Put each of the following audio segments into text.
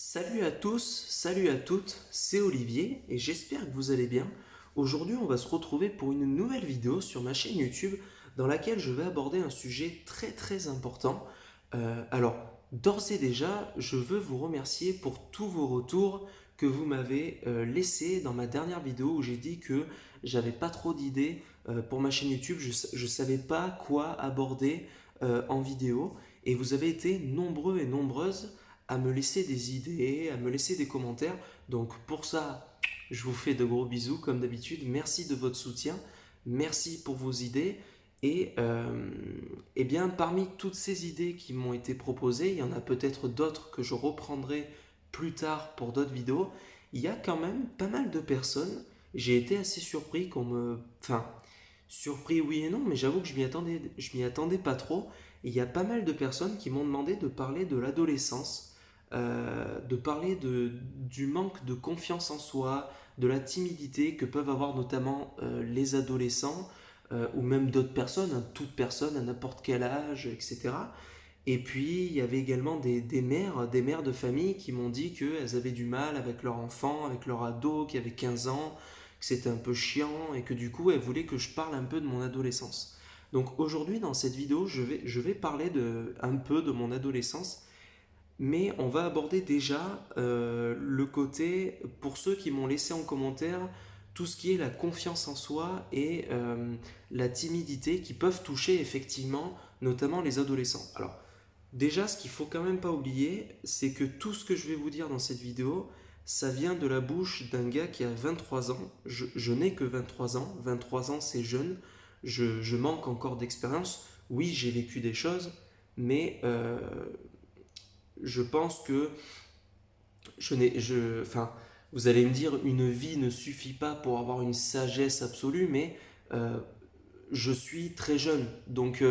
Salut à tous, salut à toutes, c'est Olivier et j'espère que vous allez bien. Aujourd'hui, on va se retrouver pour une nouvelle vidéo sur ma chaîne YouTube dans laquelle je vais aborder un sujet très important. Alors, d'ores et déjà, je veux vous remercier pour tous vos retours que vous m'avez laissés dans ma dernière vidéo où j'ai dit que j'avais pas trop d'idées pour ma chaîne YouTube, je savais pas quoi aborder en vidéo et vous avez été nombreux et nombreuses à me laisser des idées, à me laisser des commentaires. Donc pour ça, je vous fais de gros bisous comme d'habitude. Merci de votre soutien, merci pour vos idées. Et bien parmi toutes ces idées qui m'ont été proposées, il y en a peut-être d'autres que je reprendrai plus tard pour d'autres vidéos. Il y a quand même pas mal de personnes. J'ai été assez surpris qu'on me... Enfin, surpris oui et non, mais j'avoue que je m'y attendais pas trop. Il y a pas mal de personnes qui m'ont demandé de parler de l'adolescence, de parler du manque de confiance en soi, de la timidité que peuvent avoir notamment les adolescents ou même d'autres personnes, hein, toute personne à n'importe quel âge, etc. Et puis il y avait également des mères de famille qui m'ont dit qu'elles avaient du mal avec leur enfant, avec leur ado qui avait 15 ans, que c'était un peu chiant et que du coup elles voulaient que je parle un peu de mon adolescence. Donc aujourd'hui dans cette vidéo je vais parler un peu de mon adolescence, mais on va aborder déjà le côté, pour ceux qui m'ont laissé en commentaire, tout ce qui est la confiance en soi et la timidité qui peuvent toucher effectivement notamment les adolescents. Alors déjà, ce qu'il faut quand même pas oublier, c'est que tout ce que je vais vous dire dans cette vidéo, ça vient de la bouche d'un gars qui a 23 ans. Je n'ai que 23 ans. 23 ans, c'est jeune. Je manque encore d'expérience. Oui, j'ai vécu des choses, mais je pense que enfin, vous allez me dire, une vie ne suffit pas pour avoir une sagesse absolue, mais euh, je suis très jeune. Donc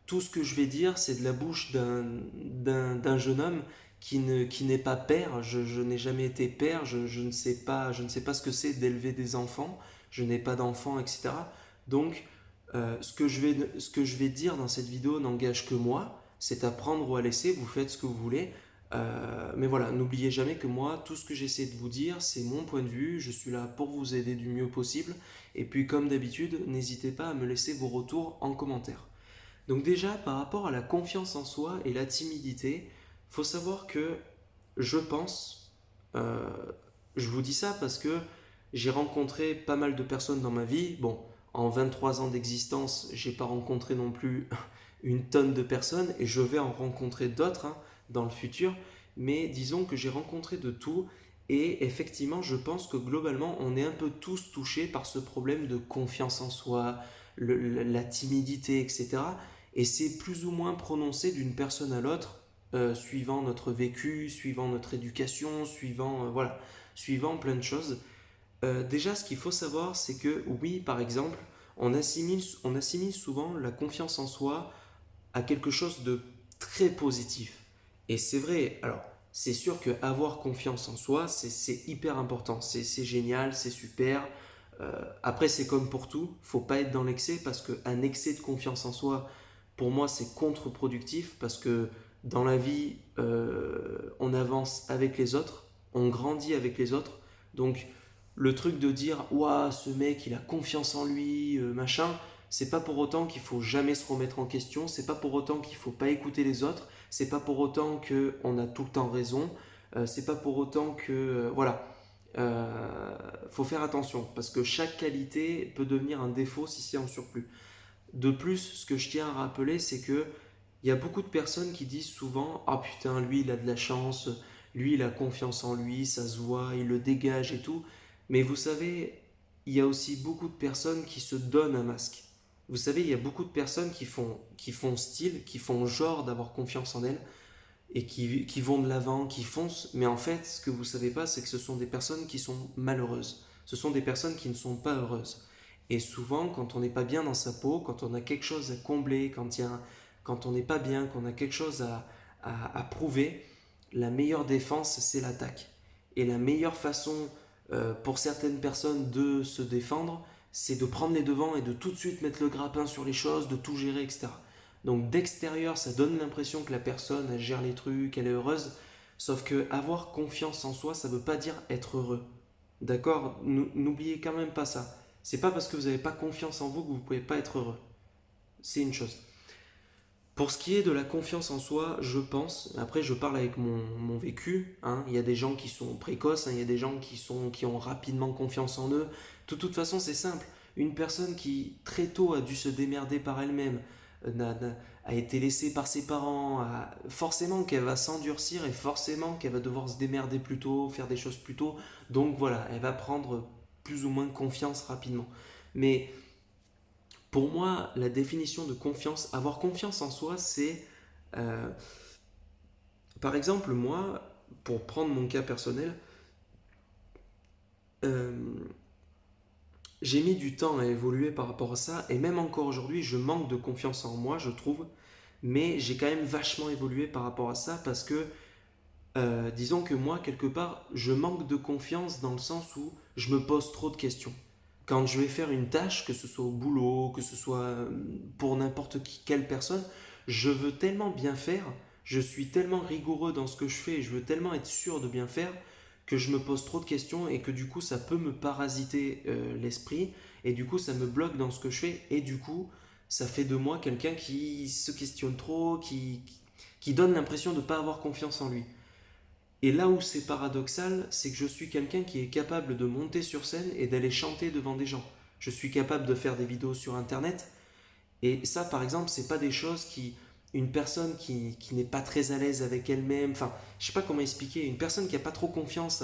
tout ce que je vais dire, c'est de la bouche d'un jeune homme qui n'est pas père. Je n'ai jamais été père, je ne sais pas ce que c'est d'élever des enfants, je n'ai pas d'enfants, etc. Donc ce que je vais dire dans cette vidéo n'engage que moi, c'est à prendre ou à laisser, vous faites ce que vous voulez. Mais voilà, n'oubliez jamais que moi, tout ce que j'essaie de vous dire, c'est mon point de vue, je suis là pour vous aider du mieux possible. Et puis comme d'habitude, n'hésitez pas à me laisser vos retours en commentaire. Donc déjà, par rapport à la confiance en soi et la timidité, faut savoir que je pense, euh, je vous dis ça parce que j'ai rencontré pas mal de personnes dans ma vie. Bon, en 23 ans d'existence, j'ai pas rencontré non plus une tonne de personnes et je vais en rencontrer d'autres hein, dans le futur. Mais disons que j'ai rencontré de tout et effectivement, je pense que globalement, on est un peu tous touchés par ce problème de confiance en soi, la timidité, etc. Et c'est plus ou moins prononcé d'une personne à l'autre, suivant notre vécu, suivant notre éducation, voilà, suivant plein de choses. Déjà, ce qu'il faut savoir, c'est que oui, par exemple, on assimile souvent la confiance en soi à quelque chose de très positif. Et c'est vrai, alors c'est sûr que avoir confiance en soi, c'est hyper important, c'est génial, c'est super. Après, c'est comme pour tout, faut pas être dans l'excès parce qu'un excès de confiance en soi, pour moi, c'est contre-productif parce que dans la vie, on avance avec les autres, on grandit avec les autres. Donc, le truc de dire, ouah, ce mec, il a confiance en lui, machin, c'est pas pour autant qu'il faut jamais se remettre en question, c'est pas pour autant qu'il faut pas écouter les autres, c'est pas pour autant qu'on a tout le temps raison, c'est pas pour autant que. Voilà. Faut faire attention parce que chaque qualité peut devenir un défaut si c'est en surplus. De plus, ce que je tiens à rappeler, c'est que il y a beaucoup de personnes qui disent souvent ah putain, lui il a de la chance, lui il a confiance en lui, ça se voit, il le dégage et tout. Mais vous savez, il y a aussi beaucoup de personnes qui se donnent un masque. Vous savez, il y a beaucoup de personnes qui font style, qui font genre d'avoir confiance en elles et qui vont de l'avant, qui foncent. Mais en fait, ce que vous ne savez pas, c'est que ce sont des personnes qui sont malheureuses. Ce sont des personnes qui ne sont pas heureuses. Et souvent, quand on n'est pas bien dans sa peau, quand on a quelque chose à combler, quand on n'est pas bien, qu'on a quelque chose à prouver, la meilleure défense, c'est l'attaque. Et la meilleure façon pour certaines personnes de se défendre, c'est de prendre les devants et de tout de suite mettre le grappin sur les choses, de tout gérer, etc. Donc d'extérieur, ça donne l'impression que la personne, elle gère les trucs, elle est heureuse. Sauf que avoir confiance en soi, ça ne veut pas dire être heureux. D'accord? N'oubliez quand même pas ça. C'est pas parce que vous n'avez pas confiance en vous que vous ne pouvez pas être heureux. C'est une chose. Pour ce qui est de la confiance en soi, je pense, après je parle avec mon vécu, hein, il y a des gens qui sont précoces, hein, il y a des gens qui ont rapidement confiance en eux. De toute façon, c'est simple. Une personne qui très tôt a dû se démerder par elle-même, a été laissée par ses parents, forcément qu'elle va s'endurcir et forcément qu'elle va devoir se démerder plus tôt, faire des choses plus tôt. Donc voilà, elle va prendre plus ou moins confiance rapidement. Mais pour moi, la définition de confiance, avoir confiance en soi, c'est, euh, par exemple, moi, pour prendre mon cas personnel, euh, j'ai mis du temps à évoluer par rapport à ça, et même encore aujourd'hui, je manque de confiance en moi, je trouve, mais j'ai quand même vachement évolué par rapport à ça, parce que, disons que moi, quelque part, je manque de confiance dans le sens où je me pose trop de questions. Quand je vais faire une tâche, que ce soit au boulot, que ce soit pour n'importe quelle personne, je veux tellement bien faire, je suis tellement rigoureux dans ce que je fais, et je veux tellement être sûr de bien faire que je me pose trop de questions et que du coup ça peut me parasiter l'esprit et du coup ça me bloque dans ce que je fais et du coup ça fait de moi quelqu'un qui se questionne trop, qui donne l'impression de ne pas avoir confiance en lui. Et là où c'est paradoxal, c'est que je suis quelqu'un qui est capable de monter sur scène et d'aller chanter devant des gens. Je suis capable de faire des vidéos sur internet. Et ça, par exemple, c'est pas des choses qui. Une personne qui n'est pas très à l'aise avec elle-même, enfin, je sais pas comment expliquer, une personne qui a pas trop confiance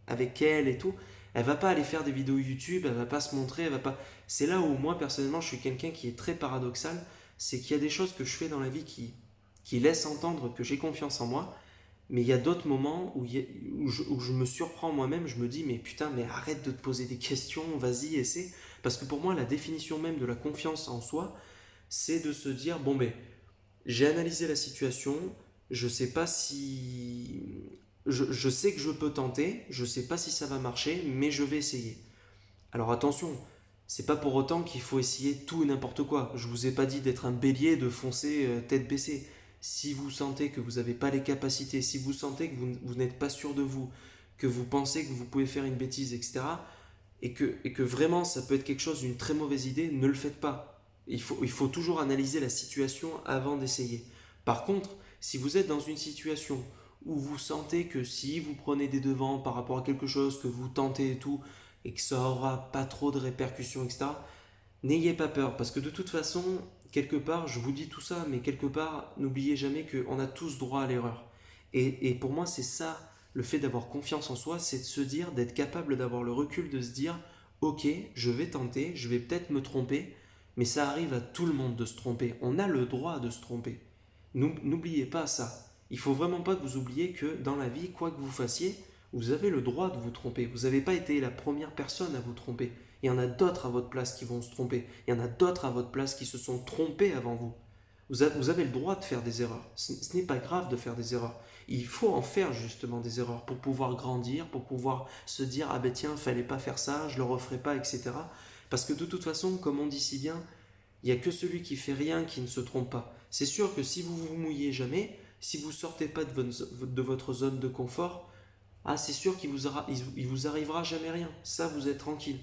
avec elle et tout, elle va pas aller faire des vidéos YouTube, elle va pas se montrer, elle va pas. C'est là où moi, personnellement, je suis quelqu'un qui est très paradoxal, c'est qu'il y a des choses que je fais dans la vie qui laissent entendre que j'ai confiance en moi, mais il y a d'autres moments où je me surprends moi-même, je me dis, mais putain, mais arrête de te poser des questions, vas-y, essaie. Parce que pour moi, la définition même de la confiance en soi, c'est de se dire, bon, ben, j'ai analysé la situation, je sais pas si. Je sais que je peux tenter, je sais pas si ça va marcher, mais je vais essayer. Alors attention, c'est pas pour autant qu'il faut essayer tout et n'importe quoi. Je vous ai pas dit d'être un bélier, de foncer tête baissée. Si vous sentez que vous n'avez pas les capacités, si vous sentez que vous n'êtes pas sûr de vous, que vous pensez que vous pouvez faire une bêtise, etc., et que vraiment ça peut être quelque chose d'une très mauvaise idée, ne le faites pas. Il faut toujours analyser la situation avant d'essayer. Par contre, si vous êtes dans une situation où vous sentez que si vous prenez des devants par rapport à quelque chose que vous tentez et tout, et que ça aura pas trop de répercussions, etc., n'ayez pas peur, parce que de toute façon, quelque part, je vous dis tout ça, mais quelque part, n'oubliez jamais qu'on a tous droit à l'erreur. Et pour moi, c'est ça, le fait d'avoir confiance en soi, c'est de se dire, d'être capable d'avoir le recul, de se dire, ok, je vais tenter, je vais peut-être me tromper, mais ça arrive à tout le monde de se tromper. On a le droit de se tromper. N'oubliez pas ça. Il faut vraiment pas que vous oubliez que dans la vie, quoi que vous fassiez, vous avez le droit de vous tromper. Vous n'avez pas été la première personne à vous tromper. Il y en a d'autres à votre place qui vont se tromper. Il y en a d'autres à votre place qui se sont trompés avant vous. Vous avez le droit de faire des erreurs. Ce n'est pas grave de faire des erreurs. Il faut en faire justement des erreurs pour pouvoir grandir, pour pouvoir se dire ah ben tiens, fallait pas faire ça, je le referai pas, etc. Parce que de toute façon, comme on dit si bien, il n'y a que celui qui fait rien qui ne se trompe pas. C'est sûr que si vous vous mouillez jamais, si vous sortez pas de votre zone de confort, ah c'est sûr il vous arrivera jamais rien. Ça, vous êtes tranquille.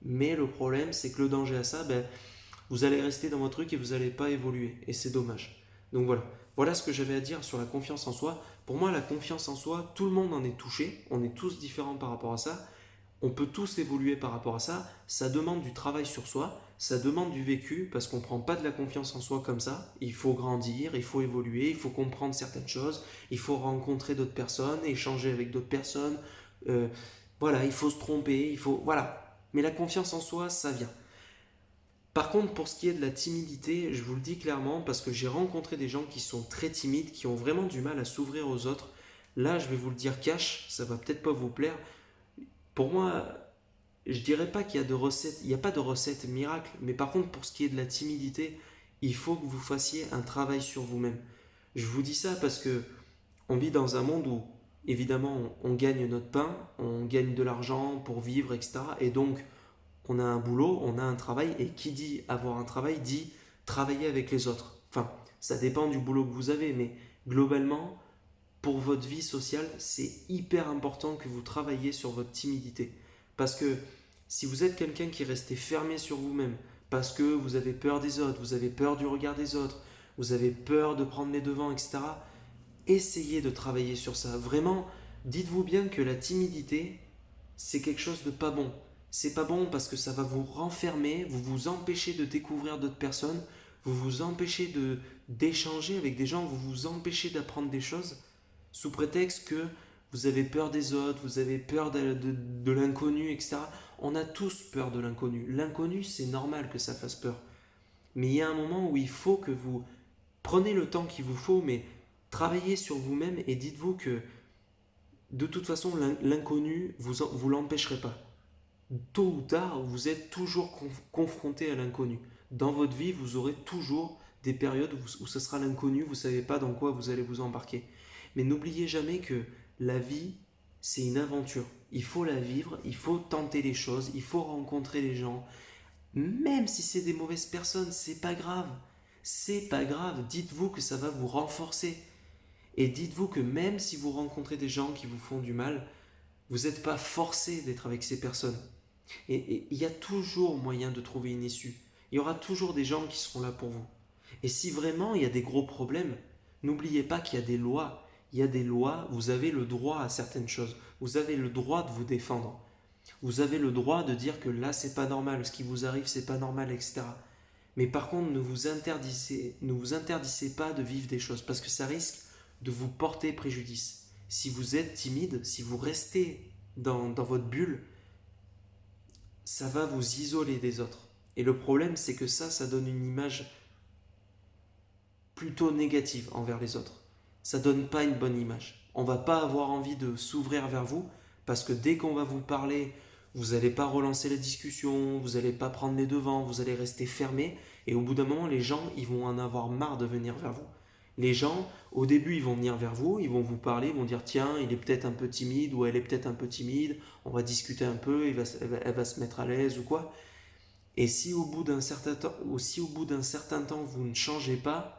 Mais le problème, c'est que le danger à ça, ben, vous allez rester dans votre truc et vous n'allez pas évoluer. Et c'est dommage. Donc voilà. Voilà ce que j'avais à dire sur la confiance en soi. Pour moi, la confiance en soi, tout le monde en est touché. On est tous différents par rapport à ça. On peut tous évoluer par rapport à ça. Ça demande du travail sur soi. Ça demande du vécu parce qu'on ne prend pas de la confiance en soi comme ça. Il faut grandir, il faut évoluer, il faut comprendre certaines choses. Il faut rencontrer d'autres personnes, échanger avec d'autres personnes. Euh, voilà, il faut se tromper. Il faut. Voilà. Mais la confiance en soi, ça vient. Par contre, pour ce qui est de la timidité, je vous le dis clairement parce que j'ai rencontré des gens qui sont très timides, qui ont vraiment du mal à s'ouvrir aux autres. Là, je vais vous le dire cash, ça va peut-être pas vous plaire. Pour moi, je dirais pas qu'il y a de recette, il n'y a pas de recette miracle, mais par contre, pour ce qui est de la timidité, il faut que vous fassiez un travail sur vous-même. Je vous dis ça parce que on vit dans un monde où, évidemment, on gagne notre pain, on gagne de l'argent pour vivre, etc. Et donc, on a un boulot, on a un travail, et qui dit avoir un travail dit travailler avec les autres. Enfin, ça dépend du boulot que vous avez, mais globalement, pour votre vie sociale, c'est hyper important que vous travailliez sur votre timidité. Parce que si vous êtes quelqu'un qui est resté fermé sur vous-même, parce que vous avez peur des autres, vous avez peur du regard des autres, vous avez peur de prendre les devants, etc., essayez de travailler sur ça. Vraiment, dites-vous bien que la timidité, c'est quelque chose de pas bon. C'est pas bon parce que ça va vous renfermer, vous vous empêchez de découvrir d'autres personnes, vous vous empêchez de d'échanger avec des gens, vous vous empêchez d'apprendre des choses sous prétexte que vous avez peur des autres, vous avez peur de l'inconnu, etc. On a tous peur de l'inconnu. L'inconnu, c'est normal que ça fasse peur. Mais il y a un moment où il faut que vous preniez le temps qu'il vous faut, mais travaillez sur vous-même et dites-vous que de toute façon, l'inconnu, vous l'empêcherez pas. Tôt ou tard, vous êtes toujours confronté à l'inconnu. Dans votre vie, vous aurez toujours des périodes où ce sera l'inconnu, vous ne savez pas dans quoi vous allez vous embarquer. Mais n'oubliez jamais que la vie, c'est une aventure. Il faut la vivre, il faut tenter les choses, il faut rencontrer les gens. Même si c'est des mauvaises personnes, c'est pas grave. C'est pas grave, dites-vous que ça va vous renforcer. Et dites-vous que même si vous rencontrez des gens qui vous font du mal, vous n'êtes pas forcé d'être avec ces personnes. Et il y a toujours moyen de trouver une issue. Il y aura toujours des gens qui seront là pour vous. Et si vraiment il y a des gros problèmes, n'oubliez pas qu'il y a des lois. Il y a des lois, vous avez le droit à certaines choses. Vous avez le droit de vous défendre. Vous avez le droit de dire que là c'est pas normal, ce qui vous arrive c'est pas normal, etc. Mais par contre, ne vous interdisez pas de vivre des choses parce que ça risque de vous porter préjudice. Si vous êtes timide, si vous restez dans votre bulle, ça va vous isoler des autres. Et le problème, c'est que ça donne une image plutôt négative envers les autres. Ça donne pas une bonne image. On va pas avoir envie de s'ouvrir vers vous parce que dès qu'on va vous parler, vous n'allez pas relancer la discussion, vous n'allez pas prendre les devants, vous allez rester fermé et au bout d'un moment, les gens, ils vont en avoir marre de venir vers vous. Les gens, au début, ils vont venir vers vous, ils vont vous parler, ils vont dire tiens, il est peut-être un peu timide ou elle est peut-être un peu timide, on va discuter un peu, elle va se mettre à l'aise ou quoi. Et si au bout d'un certain temps, vous ne changez pas,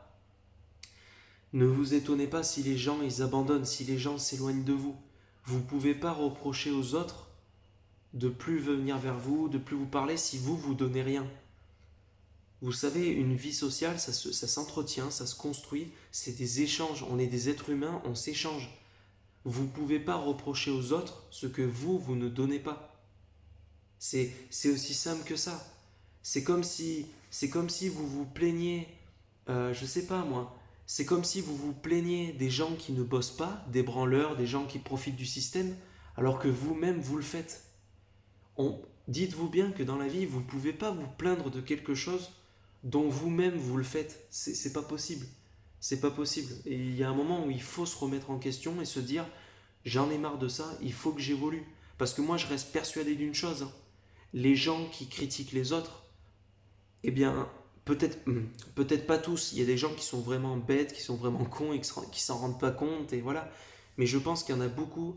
ne vous étonnez pas si les gens ils abandonnent, si les gens s'éloignent de vous. Vous ne pouvez pas reprocher aux autres de plus venir vers vous, de plus vous parler si vous donnez rien. Vous savez, une vie sociale, ça s'entretient, ça se construit, c'est des échanges. On est des êtres humains, on s'échange. Vous ne pouvez pas reprocher aux autres ce que vous ne donnez pas. C'est aussi simple que ça. C'est comme si vous vous plaigniez, je sais pas moi, c'est comme si vous vous plaigniez des gens qui ne bossent pas, des branleurs, des gens qui profitent du système, alors que vous-même vous le faites. Dites-vous bien que dans la vie, vous ne pouvez pas vous plaindre de quelque chose dont vous-même vous le faites. C'est pas possible. C'est pas possible. Et il y a un moment où il faut se remettre en question et se dire j'en ai marre de ça, il faut que j'évolue. Parce que moi, je reste persuadé d'une chose, hein. Les gens qui critiquent les autres, eh bien, peut-être pas tous. Il y a des gens qui sont vraiment bêtes, qui sont vraiment cons et qui s'en rendent pas compte, et voilà. Mais je pense qu'il y en a beaucoup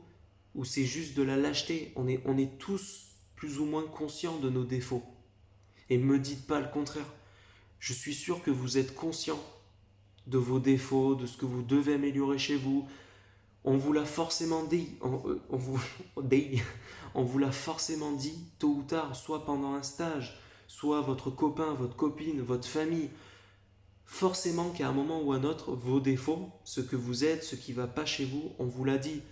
où c'est juste de la lâcheté. On est tous plus ou moins conscients de nos défauts. Et ne me dites pas le contraire. Je suis sûr que vous êtes conscient de vos défauts, de ce que vous devez améliorer chez vous. On vous l'a forcément dit, on vous l'a forcément dit tôt ou tard, soit pendant un stage, soit votre copain, votre copine, votre famille. Forcément qu'à un moment ou à un autre, vos défauts, ce que vous êtes, ce qui ne va pas chez vous, on vous l'a dit.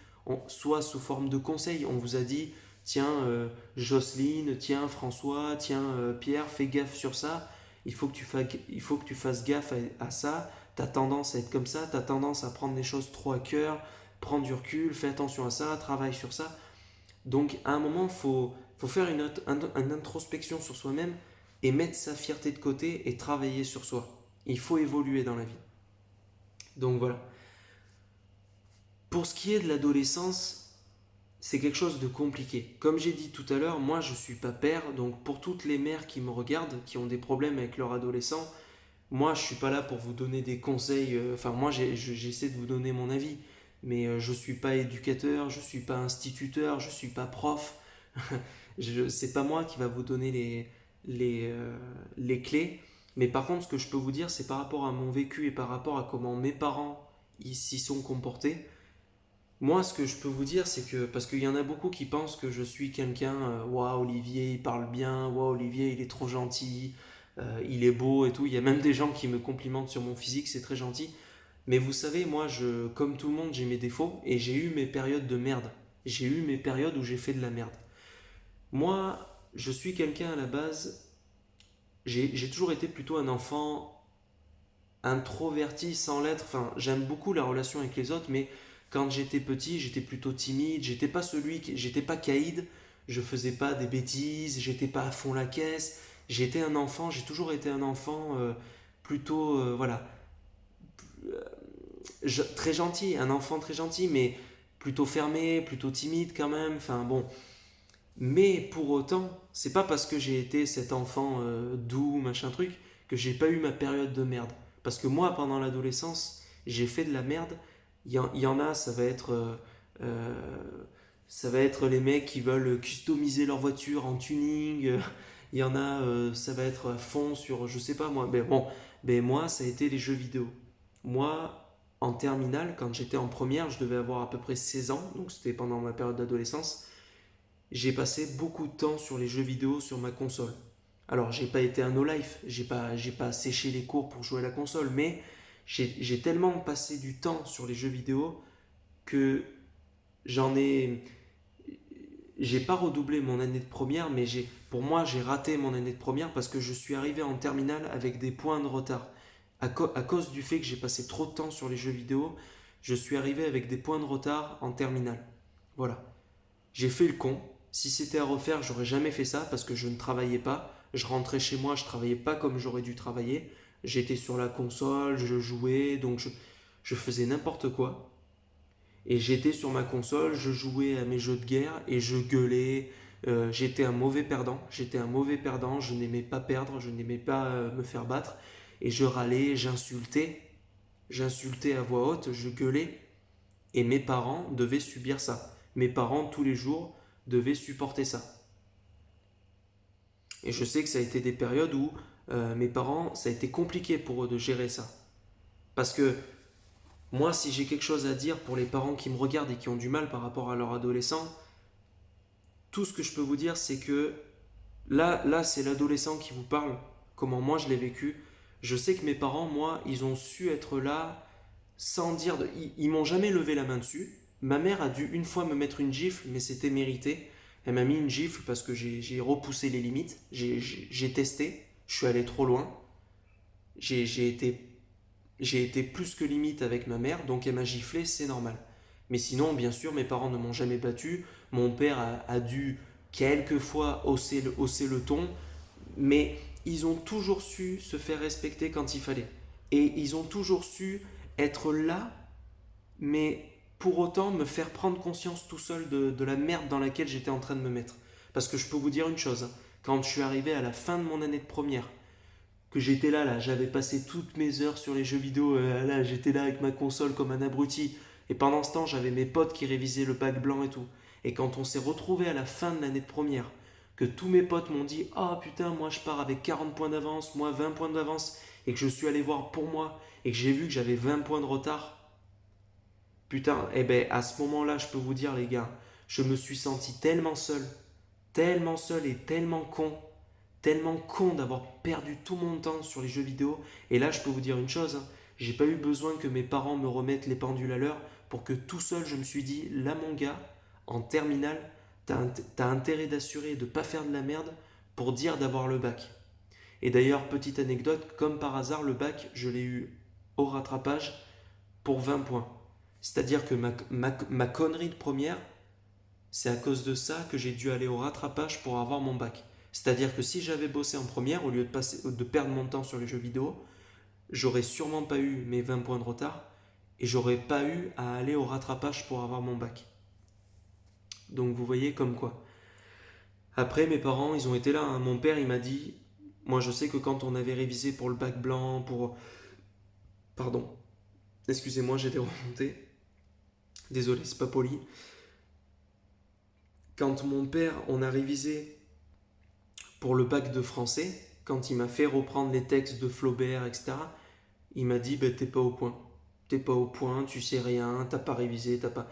Soit sous forme de conseils, on vous a dit tiens Jocelyne, tiens François, tiens Pierre, fais gaffe sur ça, il faut que tu fasses gaffe à ça, tu as tendance à être comme ça, tu as tendance à prendre les choses trop à cœur, prends du recul, fais attention à ça, travaille sur ça. Donc à un moment, il faut faire une introspection sur soi-même et mettre sa fierté de côté et travailler sur soi. Il faut évoluer dans la vie. Donc voilà. Pour ce qui est de l'adolescence, c'est quelque chose de compliqué. Comme j'ai dit tout à l'heure, moi je ne suis pas père, donc pour toutes les mères qui me regardent, qui ont des problèmes avec leur adolescent, moi je ne suis pas là pour vous donner des conseils, enfin moi j'essaie de vous donner mon avis, mais je ne suis pas éducateur, je ne suis pas instituteur, je ne suis pas prof, c'est pas moi qui va vous donner les clés, mais par contre ce que je peux vous dire c'est par rapport à mon vécu et par rapport à comment mes parents s'y sont comportés, Moi, ce que je peux vous dire, c'est que, parce qu'il y en a beaucoup qui pensent que je suis quelqu'un, waouh, Olivier, il parle bien, waouh, Olivier, il est trop gentil, il est beau et tout. Il y a même des gens qui me complimentent sur mon physique, c'est très gentil. Mais vous savez, moi, comme tout le monde, j'ai mes défauts et j'ai eu mes périodes de merde. J'ai eu mes périodes où j'ai fait de la merde. Moi, je suis quelqu'un à la base, j'ai toujours été plutôt un enfant introverti sans l'être. Enfin, j'aime beaucoup la relation avec les autres, mais quand j'étais petit, j'étais plutôt timide. J'étais pas caïd. Je faisais pas des bêtises. J'étais pas à fond la caisse. J'étais un enfant. J'ai toujours été un enfant plutôt, voilà, très gentil, un enfant très gentil, mais plutôt fermé, plutôt timide quand même. Enfin bon. Mais pour autant, c'est pas parce que j'ai été cet enfant doux, machin truc, que j'ai pas eu ma période de merde. Parce que moi, pendant l'adolescence, j'ai fait de la merde. Il y en a, euh, ça va être les mecs qui veulent customiser leur voiture en tuning. Il y en a, ça va être à fond sur, je sais pas moi. Mais bon, mais moi, ça a été les jeux vidéo. Moi, en terminale, quand j'étais en première, je devais avoir à peu près 16 ans, donc c'était pendant ma période d'adolescence. J'ai passé beaucoup de temps sur les jeux vidéo sur ma console. Alors, j'ai pas été un no-life, j'ai pas séché les cours pour jouer à la console, mais j'ai tellement passé du temps sur les jeux vidéo que j'en ai. J'ai pas redoublé mon année de première, mais pour moi, j'ai raté mon année de première parce que je suis arrivé en terminale avec des points de retard. À cause du fait que j'ai passé trop de temps sur les jeux vidéo, je suis arrivé avec des points de retard en terminale. Voilà. J'ai fait le con. Si c'était à refaire, j'aurais jamais fait ça parce que je ne travaillais pas. Je rentrais chez moi, je travaillais pas comme j'aurais dû travailler. J'étais sur la console, je jouais, donc je faisais n'importe quoi. Et j'étais sur ma console, je jouais à mes jeux de guerre et je gueulais. J'étais un mauvais perdant. J'étais un mauvais perdant. Je n'aimais pas perdre, je n'aimais pas me faire battre. Et je râlais, j'insultais. J'insultais à voix haute, je gueulais. Et mes parents devaient subir ça. Mes parents, tous les jours, devaient supporter ça. Et je sais que ça a été des périodes où mes parents, ça a été compliqué pour eux de gérer ça. Parce que moi, si j'ai quelque chose à dire pour les parents qui me regardent et qui ont du mal par rapport à leur adolescent, tout ce que je peux vous dire, c'est que là c'est l'adolescent qui vous parle, comment moi je l'ai vécu. Je sais que mes parents, moi, ils ont su être là sans dire. Ils m'ont jamais levé la main dessus. Ma mère a dû une fois me mettre une gifle, mais c'était mérité. Elle m'a mis une gifle parce que j'ai repoussé les limites. J'ai testé. Je suis allé trop loin. J'ai été, j'ai été plus que limite avec ma mère, donc elle m'a giflé, c'est normal. Mais sinon, bien sûr, mes parents ne m'ont jamais battu. Mon père a dû quelquefois hausser le ton, mais ils ont toujours su se faire respecter quand il fallait. Et ils ont toujours su être là, mais pour autant me faire prendre conscience tout seul de la merde dans laquelle j'étais en train de me mettre. Parce que je peux vous dire une chose, hein, quand je suis arrivé à la fin de mon année de première, que j'étais là, j'avais passé toutes mes heures sur les jeux vidéo, là, j'étais là avec ma console comme un abruti, et pendant ce temps, j'avais mes potes qui révisaient le bac blanc et tout. Et quand on s'est retrouvé à la fin de l'année de première, que tous mes potes m'ont dit ah oh, putain, moi je pars avec 40 points d'avance, moi 20 points d'avance, et que je suis allé voir pour moi, et que j'ai vu que j'avais 20 points de retard, putain, eh ben à ce moment-là, je peux vous dire, les gars, je me suis senti tellement seul et tellement con d'avoir perdu tout mon temps sur les jeux vidéo. Et là, je peux vous dire une chose, hein, j'ai pas eu besoin que mes parents me remettent les pendules à l'heure pour que tout seul, je me suis dit, là, mon gars, en terminale, t'as intérêt d'assurer de pas faire de la merde pour dire d'avoir le bac. Et d'ailleurs, petite anecdote, comme par hasard, le bac, je l'ai eu au rattrapage pour 20 points. C'est-à-dire que ma connerie de première, c'est à cause de ça que j'ai dû aller au rattrapage pour avoir mon bac. C'est-à-dire que si j'avais bossé en première, au lieu de perdre mon temps sur les jeux vidéo, j'aurais sûrement pas eu mes 20 points de retard et j'aurais pas eu à aller au rattrapage pour avoir mon bac. Donc vous voyez comme quoi. Après, mes parents, ils ont été là, hein. Mon père, il m'a dit, moi je sais que quand on avait révisé pour le bac blanc, pour... Pardon, excusez-moi, j'étais remonté. Désolé, c'est pas poli. Quand mon père, on a révisé pour le bac de français, quand il m'a fait reprendre les textes de Flaubert, etc., il m'a dit bah, t'es pas au point. T'es pas au point, tu sais rien, t'as pas révisé, t'as pas.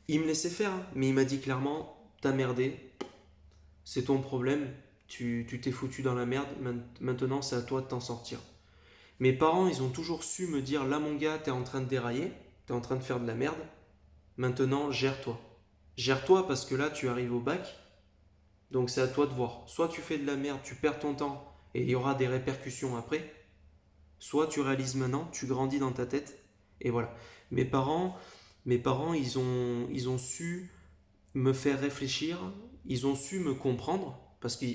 Il me laissait faire, hein, mais il m'a dit clairement, t'as merdé, c'est ton problème, tu t'es foutu dans la merde, maintenant c'est à toi de t'en sortir. Mes parents, ils ont toujours su me dire, là mon gars, t'es en train de dérailler, t'es en train de faire de la merde, maintenant gère-toi. Gère-toi parce que là tu arrives au bac, donc c'est à toi de voir. Soit tu fais de la merde, tu perds ton temps et il y aura des répercussions après, soit tu réalises maintenant, tu grandis dans ta tête et voilà. Mes parents, mes parents ils ont su me faire réfléchir, ils ont su me comprendre, parce que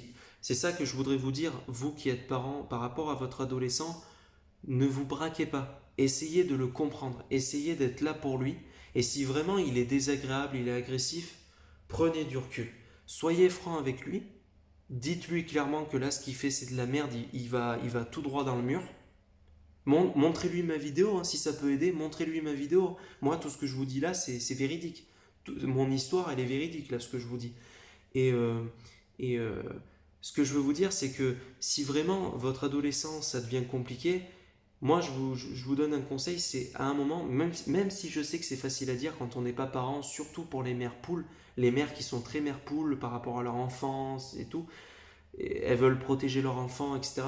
c'est ça que je voudrais vous dire, vous qui êtes parents, par rapport à votre adolescent, ne vous braquez pas, essayez de le comprendre, essayez d'être là pour lui, et si vraiment il est désagréable, il est agressif, prenez du recul, soyez franc avec lui, dites-lui clairement que là ce qu'il fait c'est de la merde, il va tout droit dans le mur, montrez-lui ma vidéo, hein, si ça peut aider, montrez-lui ma vidéo. Moi, tout ce que je vous dis là, c'est véridique. Mon histoire, elle est véridique, là, ce que je vous dis. Et, euh, et ce que je veux vous dire, c'est que si vraiment votre adolescence, ça devient compliqué, moi, je vous donne un conseil, c'est à un moment, même si je sais que c'est facile à dire quand on n'est pas parent, surtout pour les mères poules, les mères qui sont très mères poules par rapport à leur enfance et tout, et elles veulent protéger leur enfant, etc.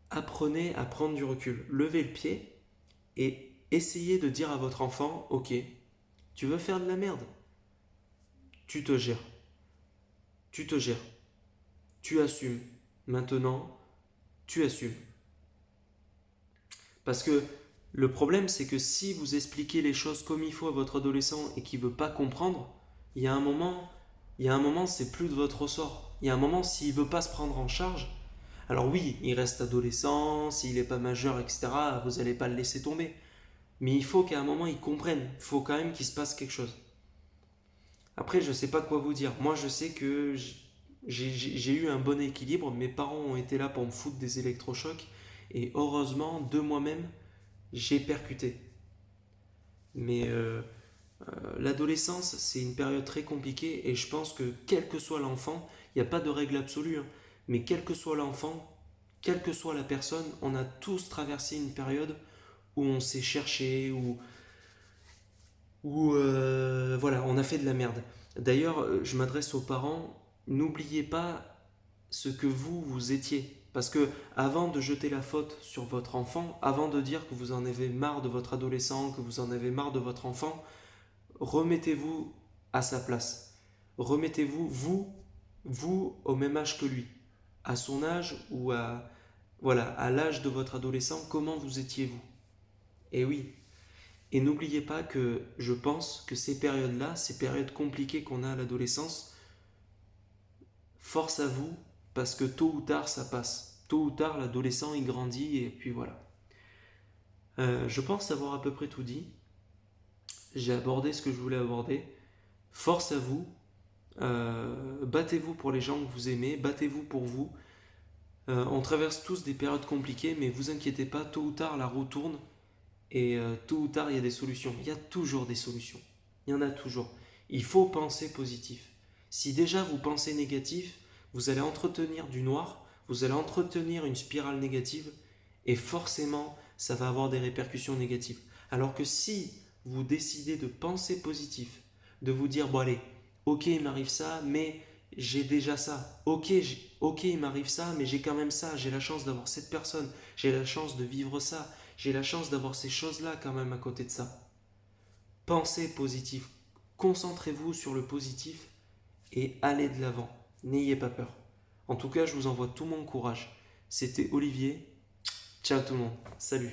Apprenez à prendre du recul. Levez le pied et essayez de dire à votre enfant, ok, tu veux faire de la merde, tu te gères, tu te gères, tu assumes. Maintenant, tu assumes. Parce que le problème, c'est que si vous expliquez les choses comme il faut à votre adolescent et qu'il ne veut pas comprendre, il y a un moment, c'est plus de votre ressort. Il y a un moment, s'il ne veut pas se prendre en charge, alors oui, il reste adolescent, s'il n'est pas majeur, etc., vous n'allez pas le laisser tomber. Mais il faut qu'à un moment, il comprenne. Il faut quand même qu'il se passe quelque chose. Après, je ne sais pas quoi vous dire. Moi, je sais que j'ai eu un bon équilibre. Mes parents ont été là pour me foutre des électrochocs. Et heureusement, de moi-même, j'ai percuté. Mais l'adolescence, c'est une période très compliquée. Et je pense que quel que soit l'enfant, il n'y a pas de règle absolue, hein, mais quel que soit l'enfant, quelle que soit la personne, on a tous traversé une période où on s'est cherché, voilà, on a fait de la merde. D'ailleurs, je m'adresse aux parents, n'oubliez pas ce que vous étiez. Parce que avant de jeter la faute sur votre enfant, avant de dire que vous en avez marre de votre adolescent, que vous en avez marre de votre enfant, remettez-vous à sa place. Remettez-vous, vous, au même âge que lui. À son âge ou voilà, à l'âge de votre adolescent, comment vous étiez vous? Et oui, et n'oubliez pas que je pense que ces périodes-là, ces périodes compliquées qu'on a à l'adolescence, force à vous, parce que tôt ou tard ça passe. Tôt ou tard, l'adolescent il grandit et puis voilà. Je pense avoir à peu près tout dit. J'ai abordé ce que je voulais aborder. Force à vous. Battez-vous pour les gens que vous aimez. Battez-vous pour vous. On traverse tous des périodes compliquées, mais vous inquiétez pas, tôt ou tard la roue tourne. Et tôt ou tard, il y a des solutions. Il y a toujours des solutions. Il y en a toujours. Il faut penser positif. Si déjà vous pensez négatif, vous allez entretenir du noir, vous allez entretenir une spirale négative, et forcément, ça va avoir des répercussions négatives. Alors que si vous décidez de penser positif, de vous dire, bon allez, ok, il m'arrive ça, mais j'ai déjà ça. Ok, il m'arrive ça, mais j'ai quand même ça. J'ai la chance d'avoir cette personne. J'ai la chance de vivre ça. J'ai la chance d'avoir ces choses-là quand même à côté de ça. Pensez positif. Concentrez-vous sur le positif et allez de l'avant. N'ayez pas peur. En tout cas, je vous envoie tout mon courage. C'était Olivier. Ciao tout le monde. Salut.